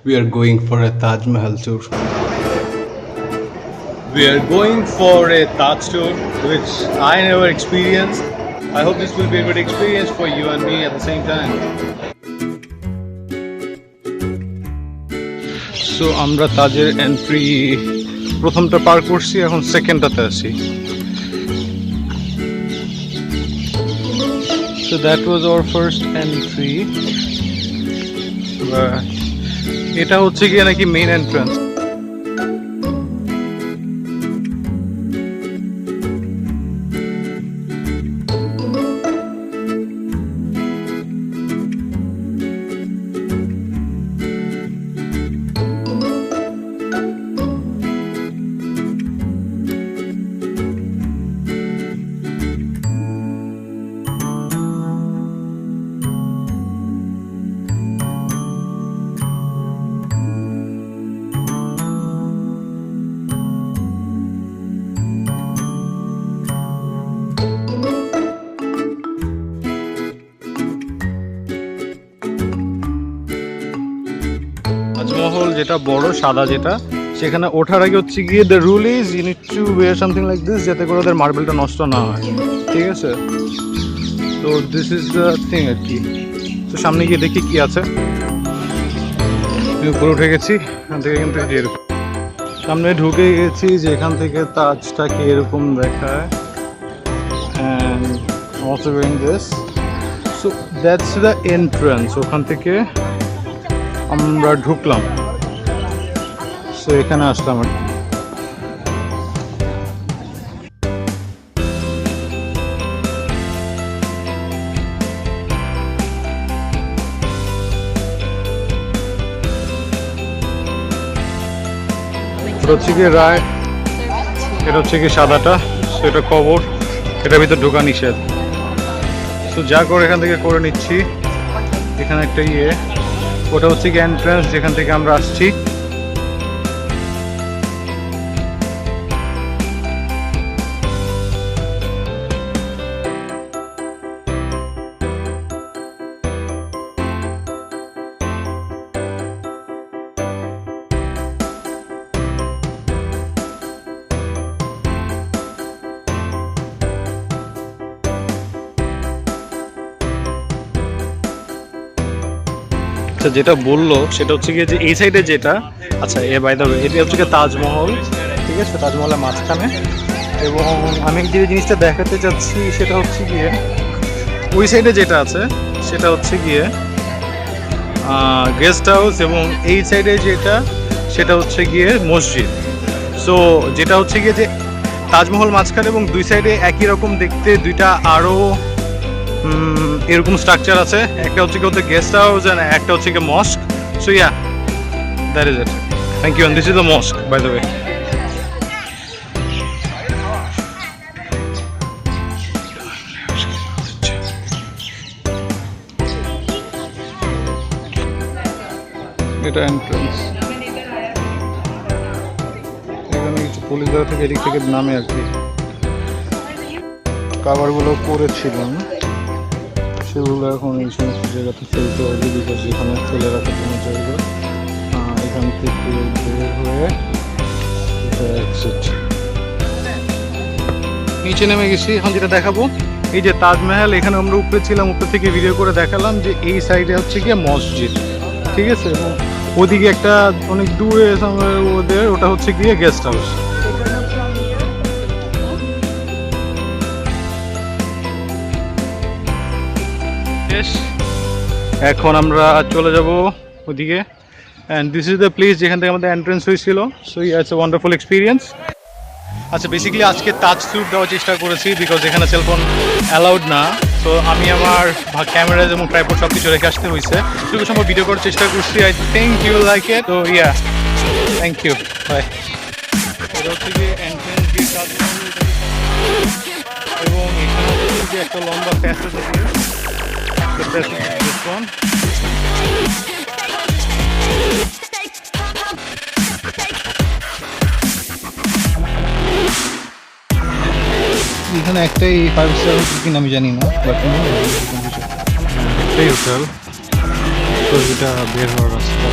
We are going for a Taj Mahal tour. We are going for a Taj tour, which I never experienced. I hope this will be a good experience for you and me at the same time. So, আমরা তাজের entry প্রথমটা পার করছি, এখন সেকেন্ডটাতে আছি। So that was our first entry. এটা হচ্ছে কি নাকি মেইন এন্ট্রান্স। তাজমহল যেটা বড় সাদা যেটা, সেখানে ওঠার আগে হচ্ছে গিয়ে the rule is you need to wear something like this, যাতে করে ওদের মার্বেলটা নষ্ট না হয়, ঠিক আছে? তো দিস ইজ দ্য থিং আর কি। তো সামনে গিয়ে দেখি কি আছে। উপরে উঠে গেছি, এখান থেকে কিন্তু এরকম সামনে ঢুকে গেছি, যে এখান থেকে তাজটাকে এরকম দেখায়। And also doing this, so that's the entrance. ওখান থেকে আমরা ঢুকলাম, সো এখানে আসলাম আর কি। এটা হচ্ছে কি রায়, এটা হচ্ছে কি সাদাটা, সো এটা কবর, এটার ভিতর ঢোকা নিষেধ। সো যা করে এখান থেকে করে নিচ্ছি। এখানে একটা ওটা হচ্ছে কি এন্ট্রান্স, যেখান থেকে আমরা আসছি। যেটা বললো সেটা হচ্ছে গিয়ে যে এই সাইডে যেটা, আচ্ছা এ বাই দ্য ওয়ে, এটা হচ্ছে গিয়ে তাজমহল, ঠিক আছে? তাজমহলের মাঝখানে। এবং আমি যে জিনিসটা দেখাতে চাচ্ছি সেটা হচ্ছে গিয়ে ওই সাইডে যেটা আছে সেটা হচ্ছে গিয়ে গেস্ট হাউস, এবং এই সাইডে যেটা সেটা হচ্ছে গিয়ে মসজিদ। সো যেটা হচ্ছে গিয়ে যে তাজমহল মাঝখানে এবং দুই সাইডে একই রকম দেখতে দুইটা আরও এরকম স্ট্রাকচার আছে। একটা হচ্ছে কি ওদের গেস্ট হাউস, আর একটা হচ্ছে কি mosque. So yeah, that is it. Thank you. And this is the mosque by the way. এটা এন্ট্রান্স। এখানে কিছু পুলিশ দ্বারা থেকে এদিক থেকে নামে আর কি। কাভারগুলো করেছিলাম, সেগুলো এখন এই সমস্ত জায়গাতে ফেলতে হবে, বিকজ এখানে ফেলে রাখার কোনো জায়গা। এখান থেকে বের হয়ে নিচে নেমে গেছি। এখন যেটা দেখাবো, এই যে তাজমহল, এখানে আমরা উপরে ছিলাম, উপর থেকে ভিডিও করে দেখালাম যে এই সাইডে হচ্ছে গিয়ে মসজিদ, ঠিক আছে? এবং ওদিকে একটা অনেক দূরে ওদের ওটা হচ্ছে গিয়ে গেস্ট হাউস। এখন আমরা চলে যাব ওদিকে, and this is the place যেখান থেকে আমাদের এন্ট্রেন্স হয়েছিল। So it's a wonderful experience. আচ্ছা, বেসিক্যালি আজকে তাজ স্যুট দেওয়ার চেষ্টা করেছি, বিকজ এখানে সেলফোন অ্যালাউড না। সো আমি আমার ক্যামেরা এবং ট্রাইপড সব কিছু রেখে আসতে হয়েছে। শুধু সম্ভব ভিডিও করার চেষ্টা করছি। I think you like it. তো ইয়া, থ্যাংক ইউ, বাই। এটা হচ্ছে কি এন্ট্রেন্স গেট তাজমহল, এবং এখানে হচ্ছে কি একটা লম্বা প্যাসেজ আছে। এখানে একটাই 5 স্টার হোটেল কিনা আমি জানি না, বাট একটাই হোটেল। তো এটা বের হওয়ার রাস্তা।